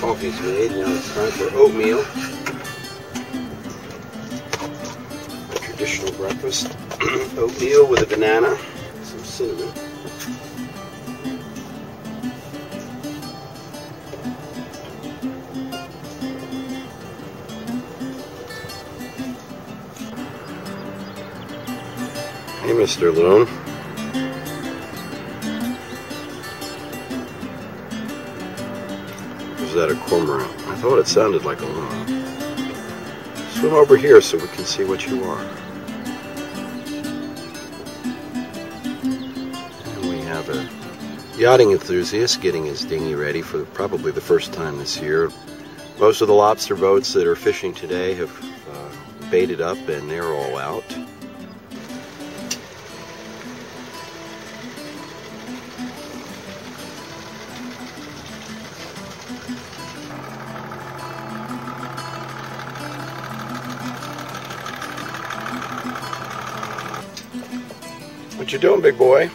Coffee's made, now it's time for oatmeal. Traditional breakfast. Oatmeal with a banana, some cinnamon. Hey, Mr. Loon. Is that a cormorant? I thought it sounded like a loon. Swim over here so we can see what you are. And we have a yachting enthusiast getting his dinghy ready for probably the first time this year. Most of the lobster boats that are fishing today have baited up and they're all out. What you doing, big boy? You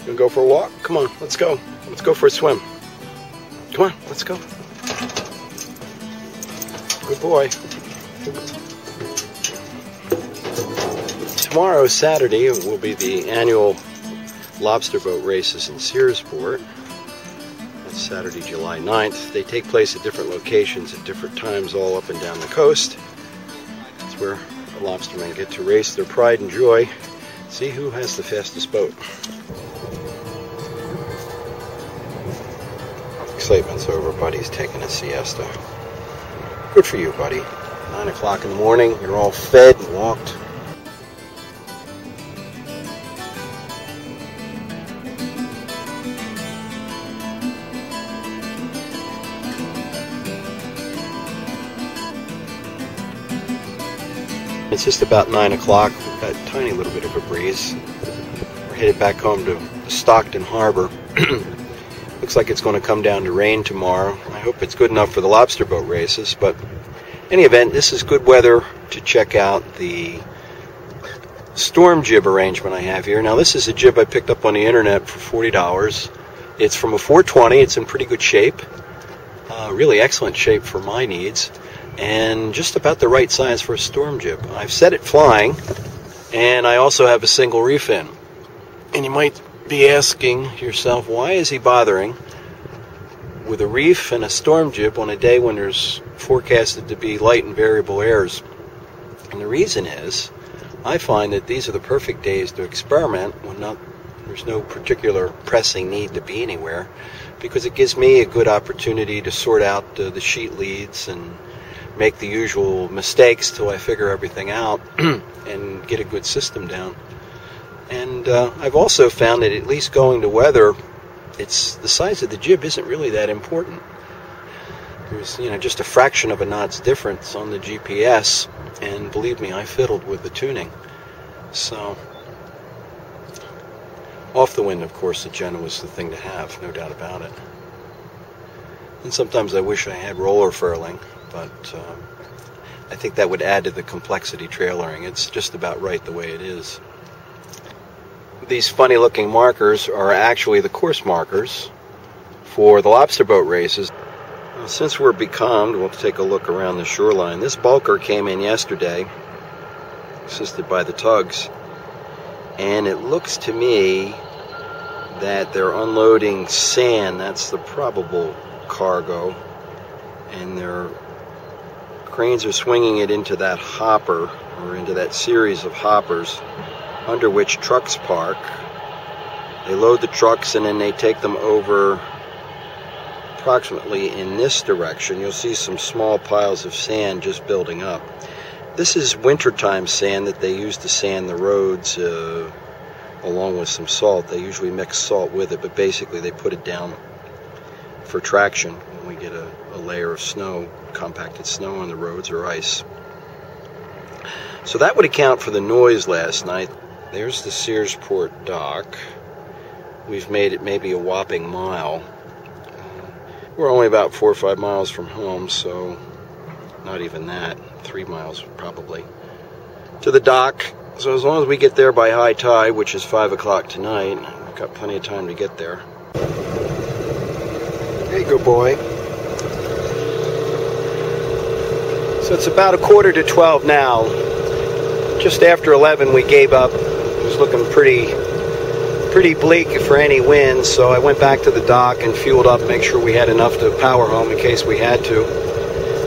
gonna go for a walk? Come on, let's go. Let's go for a swim. Come on, let's go. Good boy. Tomorrow, Saturday, will be the annual Lobster Boat Races in Searsport. That's Saturday, July 9th. They take place at different locations at different times all up and down the coast. That's where the lobstermen get to race their pride and joy. See who has the fastest boat. Excitement's over. Buddy's taking a siesta. Good for you, buddy. 9 o'clock in the morning. You're all fed and walked. It's just about 9 o'clock. We've got a tiny little bit of a breeze. We're headed back home to Stockton Harbor. Looks like it's going to come down to rain tomorrow. I hope it's good enough for the lobster boat races, but in any event, this is good weather to check out the storm jib arrangement I have here. Now, this is a jib I picked up on the internet for $40. It's from a 420. It's in pretty good shape. Really excellent shape for my needs. And just about the right size for a storm jib. I've set it flying, and I also have a single reef in. And you might be asking yourself, why is he bothering with a reef and a storm jib on a day when there's forecasted to be light and variable airs? And the reason is, I find that these are the perfect days to experiment when there's no particular pressing need to be anywhere, because it gives me a good opportunity to sort out the sheet leads and make the usual mistakes till I figure everything out and get a good system down. And I've also found that at least going to weather, it's the size of the jib isn't really that important. There's just a fraction of a knot's difference on the GPS, and believe me, I fiddled with the tuning. So off the wind, of course, the Genoa is the thing to have, no doubt about it. And sometimes I wish I had roller furling, but I think that would add to the complexity trailering. It's just about right the way it is. These funny looking markers are actually the course markers for the lobster boat races. Well, since we're becalmed, we'll take a look around the shoreline. This bulker came in yesterday, assisted by the tugs, and it looks to me that they're unloading sand. That's the probable cargo, and their cranes are swinging it into that hopper, or into that series of hoppers under which trucks park. They load the trucks and then they take them over approximately in this direction. You'll see some small piles of sand just building up. This is wintertime sand that they use to sand the roads along with some salt. They usually mix salt with it, but basically they put it down for traction when we get a layer of snow, compacted snow on the roads or ice. So that would account for the noise last night. There's the Searsport dock. We've made it maybe a whopping mile. We're only about 4 or 5 miles from home, so not even that. 3 miles probably, to the dock. So as long as we get there by high tide, which is 5 o'clock tonight, we've got plenty of time to get there. Hey, good boy. So it's about 11:45 now. Just after 11 we gave up. It was looking pretty bleak for any wind, so I went back to the dock and fueled up, make sure we had enough to power home in case we had to.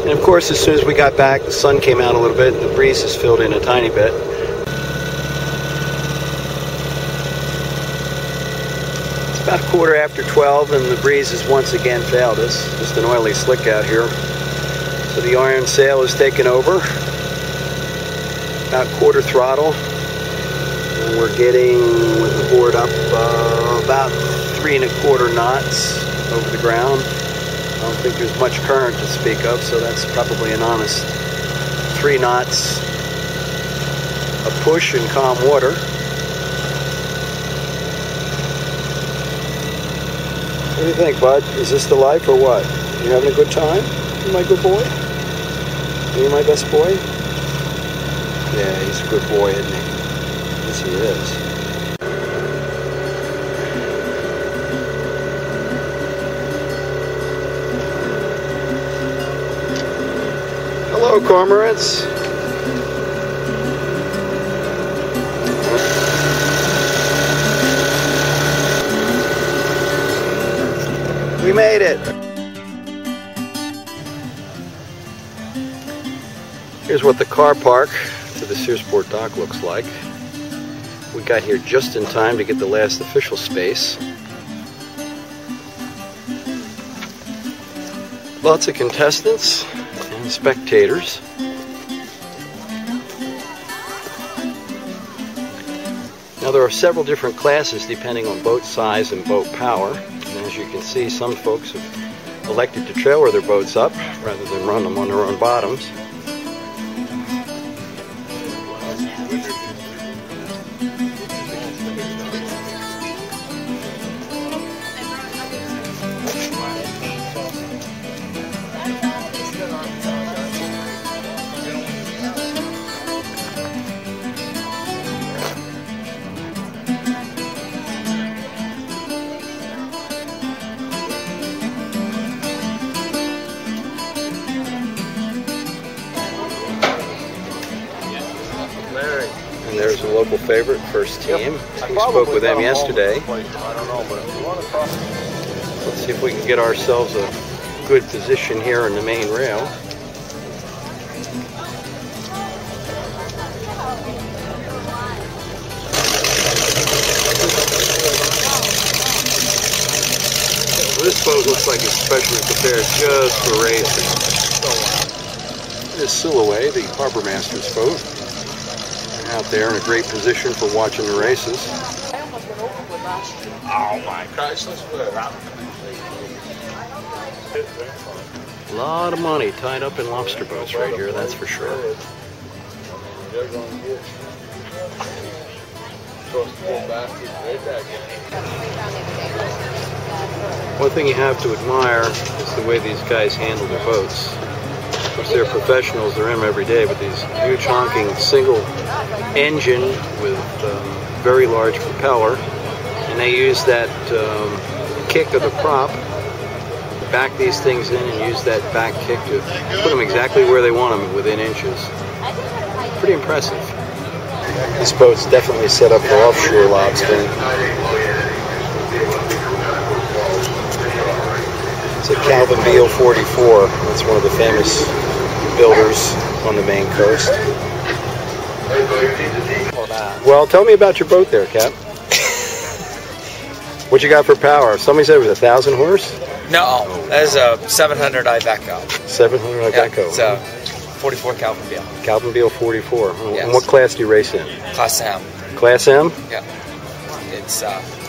And of course, as soon as we got back, the sun came out a little bit and the breeze has filled in a tiny bit. It's about 12:15 and the breeze has once again failed us. Just an oily slick out here. So the iron sail is taken over, about quarter throttle. And we're getting, with the board up, about 3 1/4 knots over the ground. I don't think there's much current to speak of, so that's probably an honest 3 knots of push in calm water. What do you think, bud? Is this the life or what? You having a good time? You my good boy? Are you my best boy? Yeah, he's a good boy, isn't he? Yes, he is. Hello, cormorants. We made it. Here's what the car park to the Searsport dock looks like. We got here just in time to get the last official space. Lots of contestants and spectators. Now there are several different classes depending on boat size and boat power. And as you can see, some folks have elected to trailer their boats up rather than run them on their own bottoms. And there's a local favorite, First Team. We spoke with them yesterday. Let's see if we can get ourselves a good position here in the main rail. This boat looks like it's specially prepared just for racing. This is Silhouette, the Harbor Master's boat. Out there in a great position for watching the races. Oh my gosh, let's put it out. A lot of money tied up in lobster boats right here, that's for sure. One thing you have to admire is the way these guys handle their boats. Of course, they're professionals, they're in them every day, but these huge honking single engine with very large propeller, and they use that kick of the prop to back these things in and use that back kick to put them exactly where they want them, within inches. Pretty impressive. This boat's definitely set up for offshore lobstering. It's a Calvin Beale 44. That's one of the famous builders on the Maine coast. Well, tell me about your boat there, Cap. What you got for power? Somebody said it was 1,000 horse? No, that is a 700 Iveco. 700 Iveco. Yeah, it's a 44 Calvin Beale. Calvin Beale 44. Yes. And what class do you race in? Class M. Class M? Yeah. It's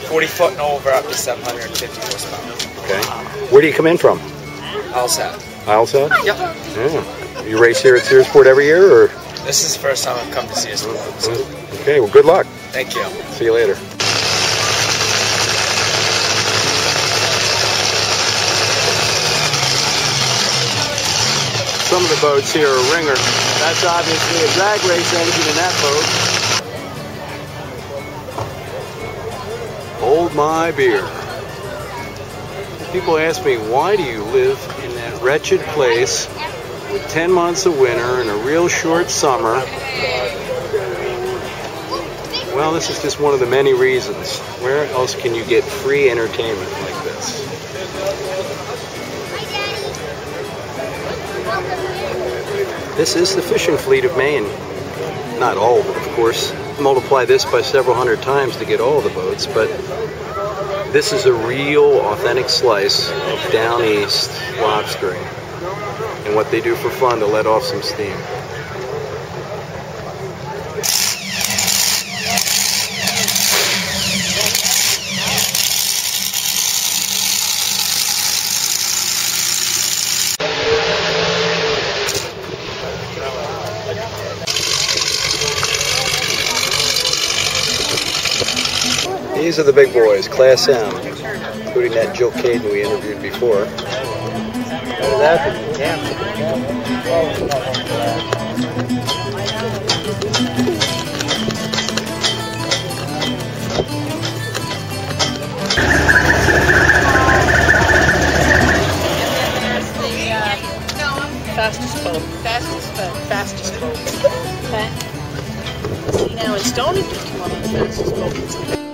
40 foot and over up to 750 horsepower. Okay. Where do you come in from? Alsat. Alsat? Yep. Yeah. You race here at Searsport every year, or? This is the first time I've come to Searsport. So. Okay, well, good luck. Thank you. See you later. Some of the boats here are ringer. That's obviously a drag race engine in that boat. Hold my beer. People ask me, why do you live in that wretched place with 10 months of winter and a real short summer? Well, this is just one of the many reasons. Where else can you get free entertainment like this? This is the fishing fleet of Maine. Not all, of course. Multiply this by several hundred times to get all the boats, but this is a real, authentic slice of down east lobstering and what they do for fun to let off some steam. These are the big boys, Class M, including that Jill Caden we interviewed before. Fastest boat. Fastest boat. Okay. See, now in Stonington, come on the fastest boat.